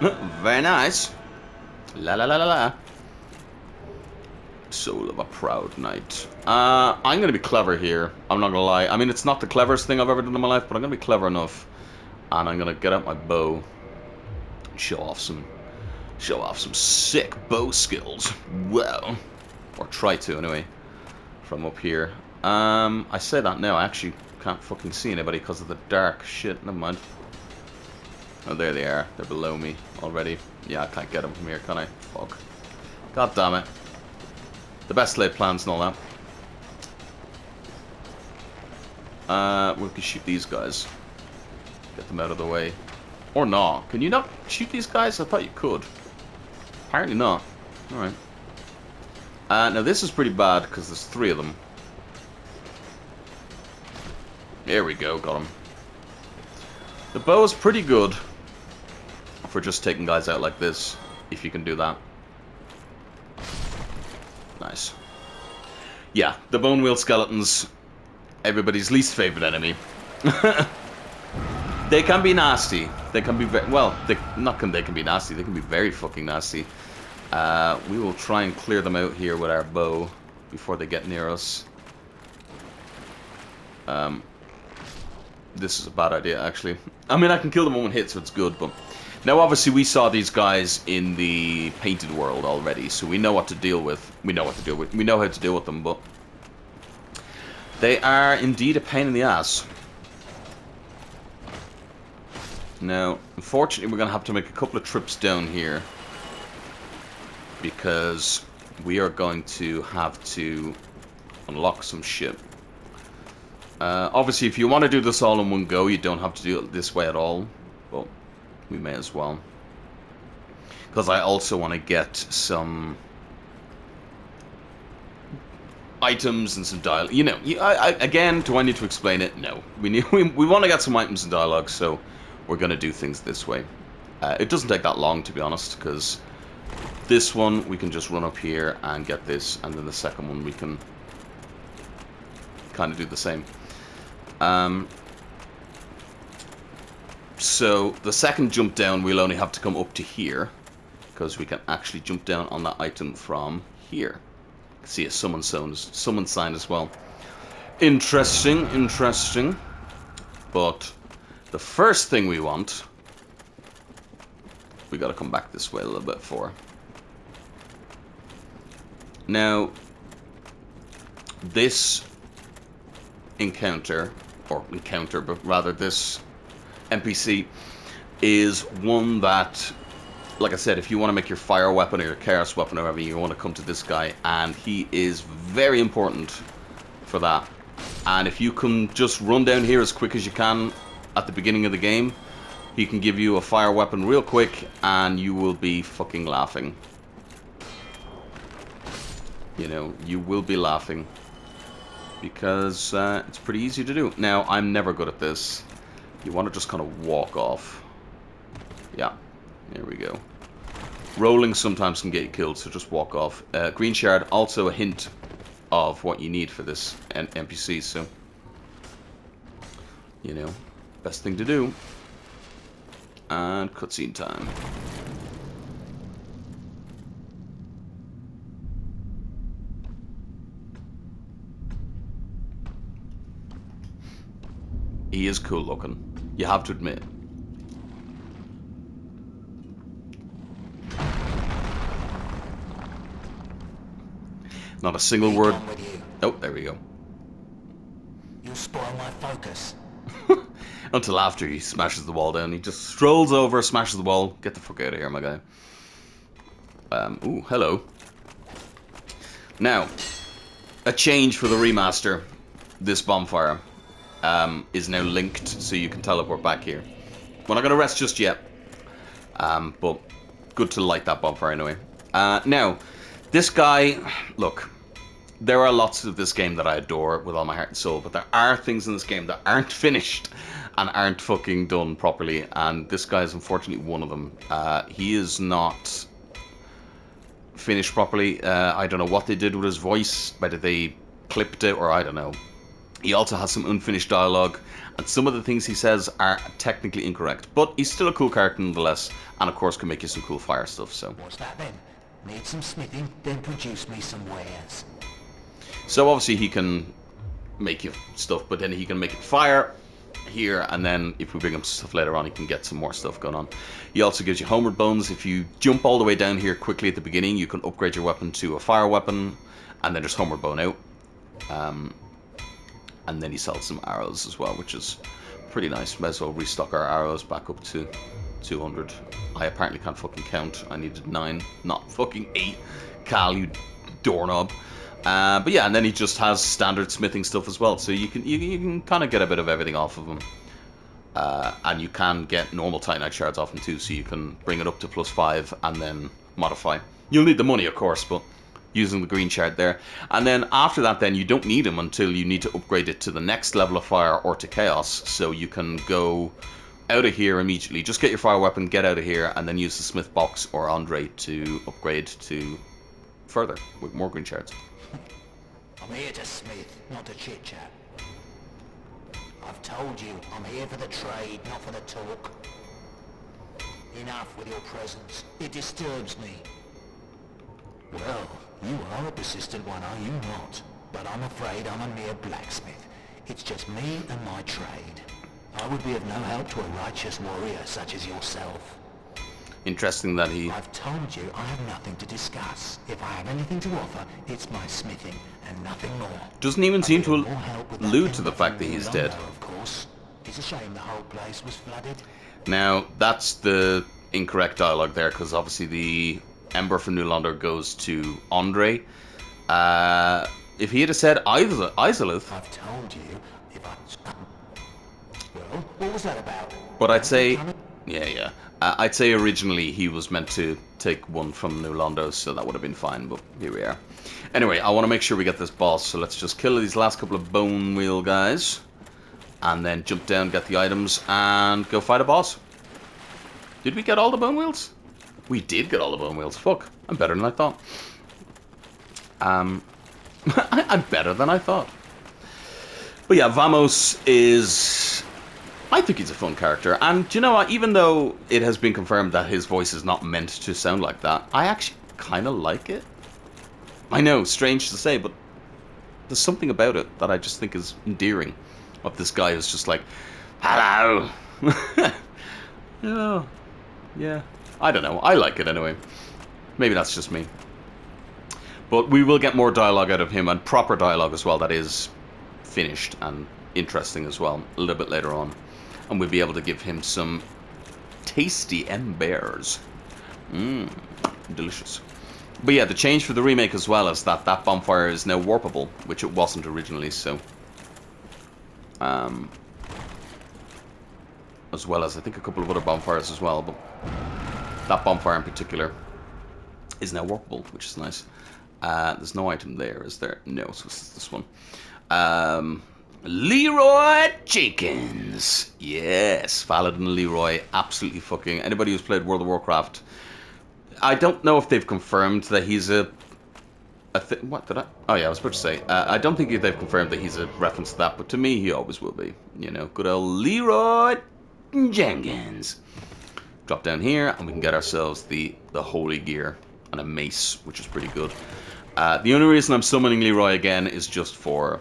Very nice. La la la la la. Soul of a proud knight. I'm going to be clever here. I'm not going to lie. I mean, it's not the cleverest thing I've ever done in my life, but I'm going to be clever enough. And I'm going to get out my bow. Show off some sick bow skills. Well, or try to anyway. From up here. I say that now. I actually can't fucking see anybody because of the dark. Shit, never mind. Oh, there they are. They're below me already. Yeah, I can't get them from here, can I? Fuck. God damn it. The best laid plans and all that. We can shoot these guys. Get them out of the way. Or not. Can you not shoot these guys? I thought you could. Apparently not. Alright. Now this is pretty bad because there's 3 of them. There we go, got him. The bow is pretty good for just taking guys out like this, if you can do that. Nice. Yeah, the bone wheel skeletons, everybody's least favorite enemy. They can be nasty. They can be they can be nasty. They can be very fucking nasty. We will try and clear them out here with our bow before they get near us. This is a bad idea, actually. I mean, I can kill them in one hit, so it's good, but... Now, obviously, we saw these guys in the painted world already, so we know what to deal with. We know how to deal with them, but... They are indeed a pain in the ass. Now, unfortunately, we're going to have to make a couple of trips down here, because we are going to have to unlock some shit. Obviously, if you want to do this all in one go, you don't have to do it this way at all, but we may as well. Because I also want to get some items and some dialogue. You know, again, do I need to explain it? No. We want to get some items and dialogue, so we're going to do things this way. It doesn't take that long, to be honest, because this one we can just run up here and get this, and then the second one we can kind of do the same. So the second jump down, we'll only have to come up to here, because we can actually jump down on that item from here. See a summon sign as well. Interesting, interesting. But the first thing we want, we got to come back this way a little bit for. Now, this encounter, but rather this NPC is one that, like I said, if you want to make your fire weapon or your chaos weapon or whatever, you want to come to this guy, and he is very important for that. And if you can just run down here as quick as you can at the beginning of the game, he can give you a fire weapon real quick, and you will be fucking laughing. You know, you will be laughing. Because it's pretty easy to do. Now, I'm never good at this. You want to just kind of walk off. Yeah, there we go. Rolling sometimes can get you killed, so just walk off. Green shard, also a hint of what you need for this NPC, so, you know, best thing to do. And cutscene time. He is cool looking, you have to admit. Not a single word. Oh, there we go. You'll spoil my focus. Until after he smashes the wall down. He just strolls over, smashes the wall. Get the fuck out of here, my guy. Ooh, hello. Now, a change for the remaster. This bonfire is now linked, so you can teleport back here. We're not going to rest just yet. But good to light that bonfire anyway. Now, this guy, look, there are lots of this game that I adore with all my heart and soul, but there are things in this game that aren't finished and aren't fucking done properly, and this guy is unfortunately one of them. He is not finished properly. I don't know what they did with his voice, whether they clipped it or I don't know. He also has some unfinished dialogue, and some of the things he says are technically incorrect, but he's still a cool character nonetheless, and of course can make you some cool fire stuff, so. What's that then? Need some smithing, then produce me some wares. So obviously he can make you stuff, but then he can make it fire here, and then if we bring him stuff later on, he can get some more stuff going on. He also gives you homeward bones. If you jump all the way down here quickly at the beginning, you can upgrade your weapon to a fire weapon, and then just homeward bone out. And then he sells some arrows as well, which is pretty nice. Might as well restock our arrows back up to 200. I apparently can't fucking count. I needed 9, not fucking 8. Cal, you doorknob. But yeah, and then he just has standard smithing stuff as well, so you can kind of get a bit of everything off of him. And you can get normal Titanite shards off him too, so you can bring it up to +5 and then modify. You'll need the money, of course, but using the green shard there. And then after that, then you don't need him until you need to upgrade it to the next level of fire or to chaos, so you can go out of here immediately. Just get your fire weapon, get out of here, and then use the smith box or Andre to upgrade to further with more green shards. I'm here to smith, not to chit-chat. I've told you, I'm here for the trade, not for the talk. Enough with your presence. It disturbs me. Well, you are a persistent one, are you not? But I'm afraid I'm a mere blacksmith. It's just me and my trade. I would be of no help to a righteous warrior such as yourself. Interesting that he... I've told you I have nothing to discuss. If I have anything to offer, it's my smithing and nothing more. Doesn't even seem to More help with that allude to the timber fact from that he's New dead. Londo, of course. It's a shame the whole place was flooded. Now, that's the incorrect dialogue there, because obviously the Ember from New Londo goes to Andre. If he had said Isolith, I've told you if I... Well, what was that about? but I'd Don't say... you come in- Yeah. I'd say originally he was meant to take one from New Londo, so that would have been fine, but here we are. Anyway, I want to make sure we get this boss, so let's just kill these last couple of bone wheel guys, and then jump down, get the items, and go fight a boss. Did we get all the bone wheels? We did get all the bone wheels. Fuck, I'm better than I thought. I'm better than I thought. But yeah, Vamos is... I think he's a fun character, and do you know what? Even though it has been confirmed that his voice is not meant to sound like that, I actually kind of like it. I know, strange to say, but there's something about it that I just think is endearing. Of this guy who's just like, hello! Yeah, I don't know, I like it anyway. Maybe that's just me. But we will get more dialogue out of him, and proper dialogue as well, that is finished and interesting as well, a little bit later on. And we'll be able to give him some tasty embers. Delicious. But yeah, the change for the remake as well is that that bonfire is now warpable, which it wasn't originally, so... as well as I think a couple of other bonfires as well, but that bonfire in particular is now warpable, which is nice. There's no item there, is there? No, so it's this one. Leroy Jenkins. Yes, Paladin Leroy. Absolutely fucking... Anybody who's played World of Warcraft... I don't know if they've confirmed that he's a what did I... Oh yeah, I was about to say. I don't think they've confirmed that he's a reference to that, but to me, he always will be. You know, good old Leroy Jenkins. Drop down here, and we can get ourselves the holy gear and a mace, which is pretty good. The only reason I'm summoning Leroy again is just for...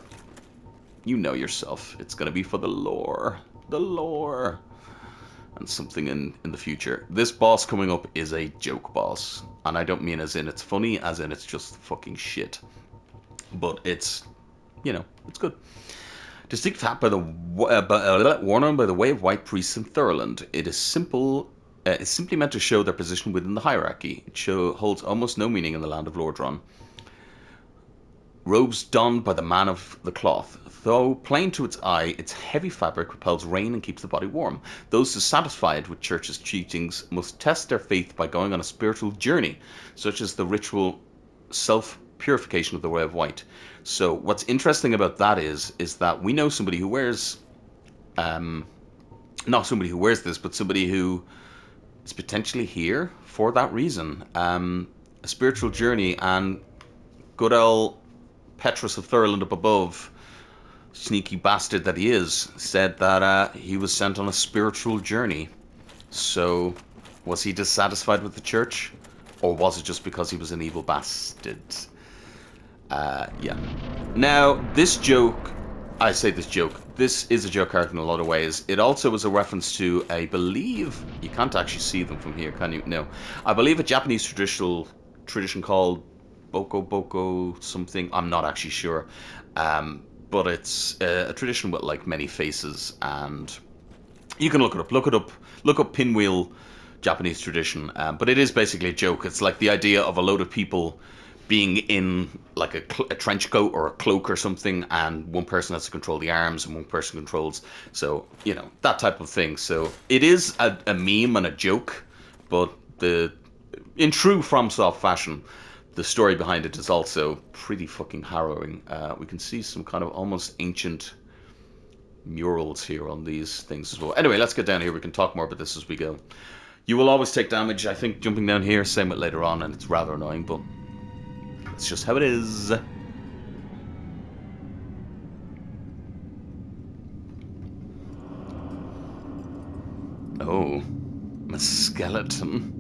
You know yourself. It's going to be for the lore. The lore. And something in the future. This boss coming up is a joke boss. And I don't mean as in it's funny, as in it's just fucking shit. But it's, you know, it's good. Distinct hat by the worn on by the way of white priests in Thurland. It is simple. It's simply meant to show their position within the hierarchy. It holds almost no meaning in the land of Lordran. Robes donned by the man of the cloth. Though plain to its eye, its heavy fabric repels rain and keeps the body warm. Those dissatisfied with church's teachings must test their faith by going on a spiritual journey, such as the ritual self-purification of the way of white. So what's interesting about that is that we know somebody who wears, not somebody who wears this, but somebody who is potentially here for that reason. A spiritual journey, and good old Petrus of Thurland up above, sneaky bastard that he is, said that he was sent on a spiritual journey. So, was he dissatisfied with the church? Or was it just because he was an evil bastard? Yeah. Now, this joke... I say this joke. This is a joke character in a lot of ways. It also was a reference to, I believe... You can't actually see them from here, can you? No. I believe a Japanese tradition called Boko Boko something. I'm not actually sure. But it's a tradition with like many faces, and you can look it up. Look up pinwheel Japanese tradition. But it is basically a joke. It's like the idea of a load of people being in like a trench coat or a cloak or something, and one person has to control the arms and one person controls. So, you know, that type of thing. So it is a meme and a joke, but in true FromSoft fashion, the story behind it is also pretty fucking harrowing. We can see some kind of almost ancient murals here on these things as well. Anyway, let's get down here. We can talk more about this as we go. You will always take damage, I think, jumping down here. Same with later on, and it's rather annoying, but it's just how it is. Oh, a skeleton.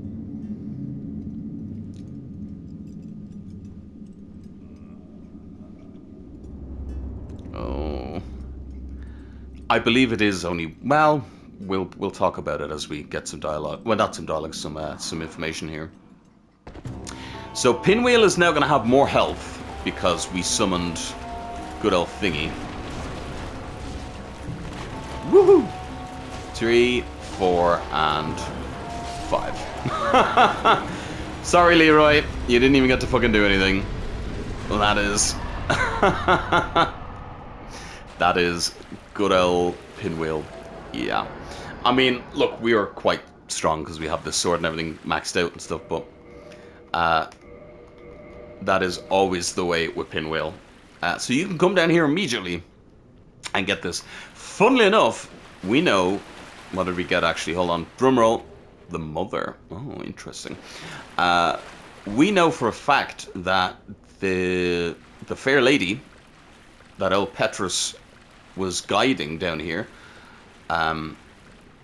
Oh. I believe it is only... Well, we'll talk about it as we get some dialogue. Well, not some dialogue, some information here. So Pinwheel is now going to have more health because we summoned good old Thingy. Woohoo! 3, 4, and 5. Sorry, Leroy. You didn't even get to fucking do anything. Well, that is... that is good old Pinwheel. Yeah. I mean, look, we are quite strong because we have this sword and everything maxed out and stuff, but... that is always the way with Pinwheel. So you can come down here immediately and get this. Funnily enough, we know... What did we get, actually? Hold on. Drumroll. The mother. Oh, interesting. We know for a fact that the fair lady that old Petrus was guiding down here,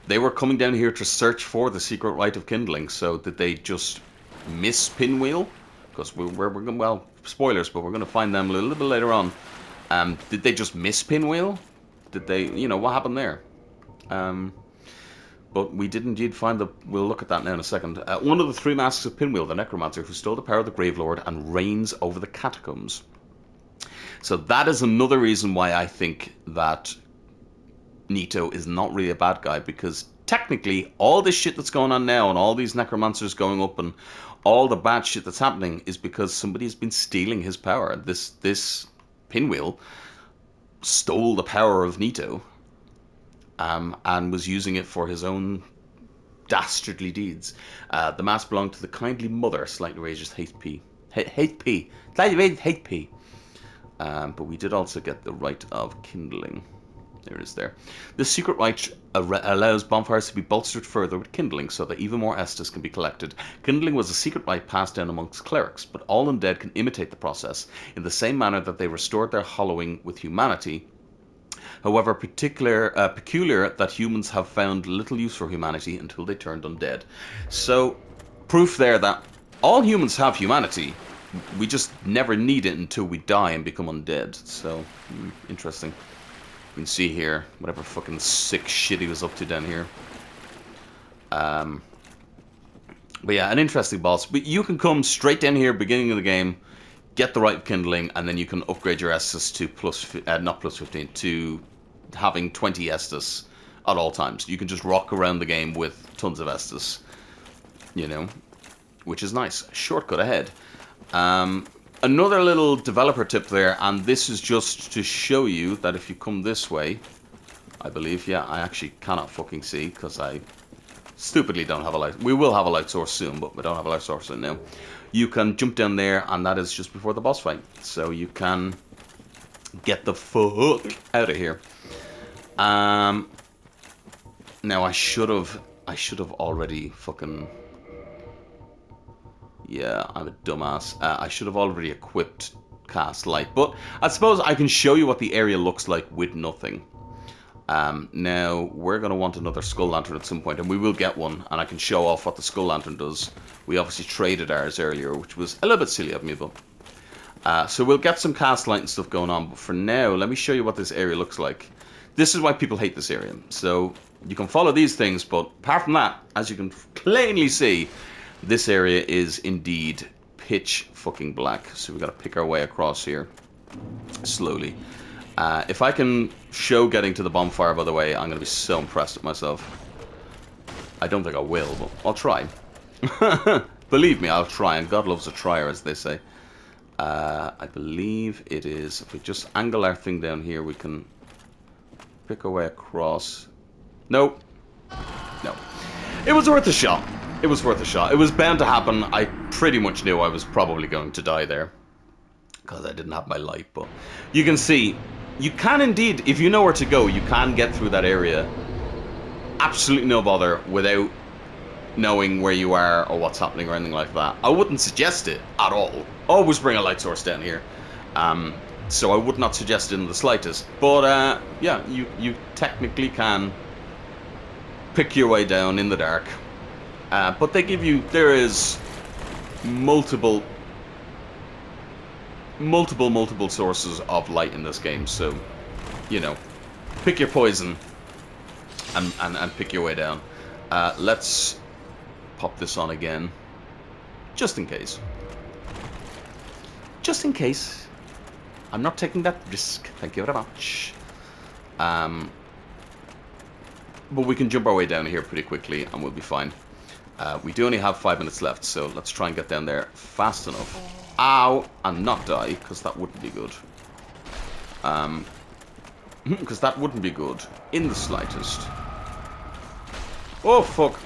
they were coming down here to search for the secret rite of kindling. So did they just miss Pinwheel? Because we're going, well, spoilers, but we're going to find them a little bit later on. Did they just miss Pinwheel? Did they, you know, what happened there? But we did indeed find the... We'll look at that now in a second. One of the 3 masks of Pinwheel, the necromancer, who stole the power of the Gravelord and reigns over the catacombs. So that is another reason why I think that Nito is not really a bad guy, because technically all this shit that's going on now and all these necromancers going up and all the bad shit that's happening is because somebody's been stealing his power. This Pinwheel stole the power of Nito. And was using it for his own dastardly deeds. The mask belonged to the kindly mother, slightly raised Hate P. Slightly raised Hate P. But we did also get the rite of kindling. There it is there. The secret rite allows bonfires to be bolstered further with kindling so that even more Estus can be collected. Kindling was a secret rite passed down amongst clerics, but all undead can imitate the process in the same manner that they restored their hallowing with humanity. However, peculiar that humans have found little use for humanity until they turned undead. So, proof there that all humans have humanity. We just never need it until we die and become undead. So, interesting. You can see here whatever fucking sick shit he was up to down here. But yeah, an interesting boss. But you can come straight down here, beginning of the game, get the rite of kindling, and then you can upgrade your Estus to not plus 15, to having 20 Estus at all times. You can just rock around the game with tons of Estus, you know, which is nice. Shortcut ahead. Another little developer tip there, and this is just to show you that if you come this way, I believe, yeah, I actually cannot fucking see because I stupidly don't have a light. We will have a light source soon, but we don't have a light source right now. You can jump down there, and that is just before the boss fight. So you can get the fuck out of here. Now I should have already fucking... Yeah, I'm a dumbass. I should have already equipped Cast Light, but I suppose I can show you what the area looks like with nothing. Now, we're going to want another Skull Lantern at some point, and we will get one, and I can show off what the Skull Lantern does. We obviously traded ours earlier, which was a little bit silly of me, but... so we'll get some Cast Light and stuff going on, but for now, let me show you what this area looks like. This is why people hate this area. So, you can follow these things, but apart from that, as you can plainly see, this area is indeed pitch fucking black. So we've got to pick our way across here slowly. If I can show getting to the bonfire, by the way, I'm going to be so impressed with myself. I don't think I will, but I'll try. Believe me, I'll try, and God loves a trier, as they say. I believe it is, if we just angle our thing down here, we can pick our way across. Nope. No. It was worth a shot. It was worth a shot. It was bound to happen. I pretty much knew I was probably going to die there, because I didn't have my light, but you can see, you can indeed, if you know where to go, you can get through that area. Absolutely no bother without knowing where you are or what's happening or anything like that. I wouldn't suggest it at all. Always bring a light source down here. So I would not suggest it in the slightest. But yeah, you technically can pick your way down in the dark. But they give you, there is multiple sources of light in this game. So, you know, pick your poison. and pick your way down. Let's pop this on again, just in case. Just in case. I'm not taking that risk. Thank you very much. But we can jump our way down here pretty quickly and we'll be fine. We do only have 5 minutes left, so let's try and get down there fast enough. Ow! And not die, because that wouldn't be good. Because that wouldn't be good in the slightest. Oh, fuck.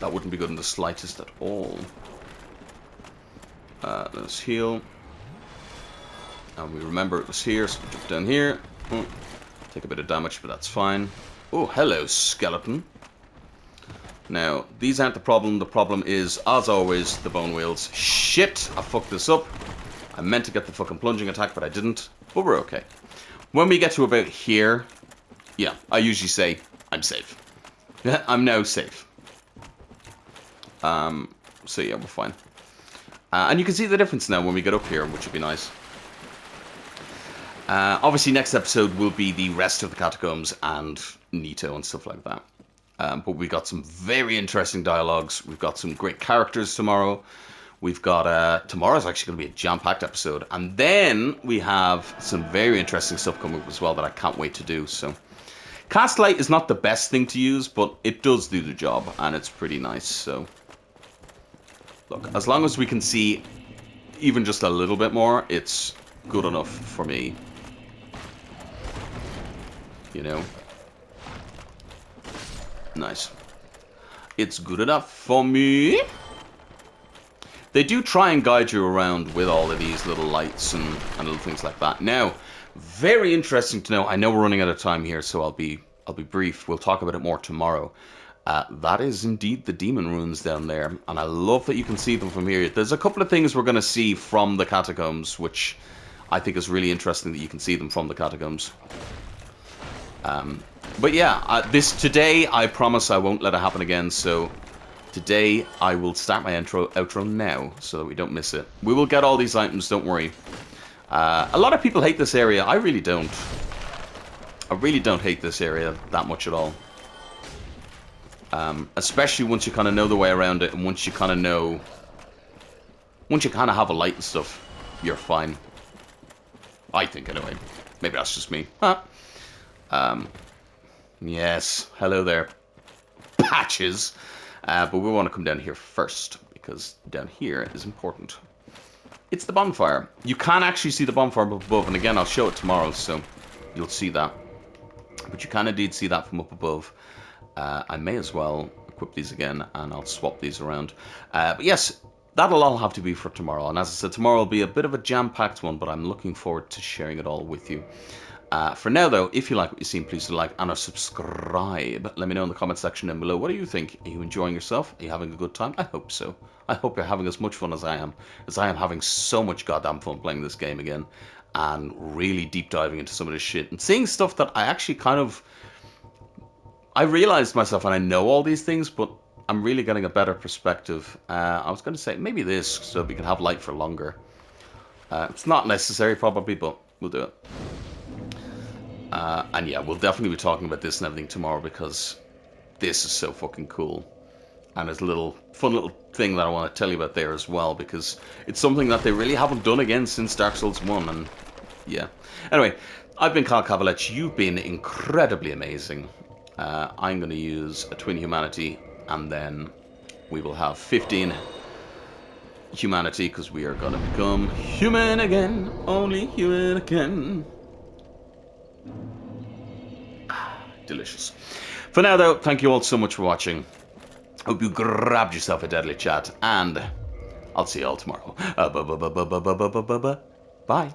That wouldn't be good in the slightest at all. Let's heal. And we remember it was here, so we jump down here. Oh, take a bit of damage, but that's fine. Oh, hello, skeleton. Now, these aren't the problem. The problem is, as always, the bone wheels. Shit! I fucked this up. I meant to get the fucking plunging attack, but I didn't. But we're okay. When we get to about here, yeah, I usually say, I'm safe. I'm now safe. So yeah, we're fine. And you can see the difference now when we get up here, which would be nice. Obviously, next episode will be the rest of the catacombs and Nito and stuff like that. But we've got some very interesting dialogues. We've got some great characters tomorrow. We've got, tomorrow's actually going to be a jam-packed episode. And then we have some very interesting stuff coming up as well that I can't wait to do. So, Castlight is not the best thing to use, but it does do the job. And it's pretty nice, so. Look, as long as we can see even just a little bit more, it's good enough for me. You know? Nice. It's good enough for me. They do try and guide you around with all of these little lights and little things like that. Now, very interesting to know. I know we're running out of time here, so I'll be brief. We'll talk about it more tomorrow. That is indeed the demon runes down there, and I love that you can see them from here. There's a couple of things we're going to see from the catacombs, which I think is really interesting that you can see them from the catacombs. But yeah, today I promise I won't let it happen again. So today I will start my outro now, so that we don't miss it. We will get all these items, don't worry. A lot of people hate this area. I really don't. I really don't hate this area that much at all. Especially once you kind of know the way around it, and once you kind of know, once you kind of have a light and stuff, you're fine. I think anyway. Maybe that's just me. Huh? Yes, hello there, Patches. But we want to come down here first, because down here is important. It's the bonfire. You can actually see the bonfire up above, and again, I'll show it tomorrow, so you'll see that. But you can indeed see that from up above. I may as well equip these again, and I'll swap these around. But yes, that'll all have to be for tomorrow. And as I said, tomorrow will be a bit of a jam-packed one, but I'm looking forward to sharing it all with you. For now, though, if you like what you've seen, please do like and subscribe. Let me know in the comment section down below. What do you think? Are you enjoying yourself? Are you having a good time? I hope so. I hope you're having as much fun as I am having so much goddamn fun playing this game again and really deep diving into some of this shit and seeing stuff that I actually kind of... I realized myself, and I know all these things, but I'm really getting a better perspective. I was going to say maybe this, so we can have light for longer. It's not necessary probably, but we'll do it. And yeah, we'll definitely be talking about this and everything tomorrow, because this is so fucking cool. And there's a fun little thing that I want to tell you about there as well, because it's something that they really haven't done again since Dark Souls 1, and yeah. Anyway, I've been Kavalech. You've been incredibly amazing. I'm going to use a twin humanity, and then we will have 15 humanity, because we are going to become human again. Only human again. Delicious. For now, though, thank you all so much for watching. Hope you grabbed yourself a deadly chat, and I'll see you all tomorrow. Bye.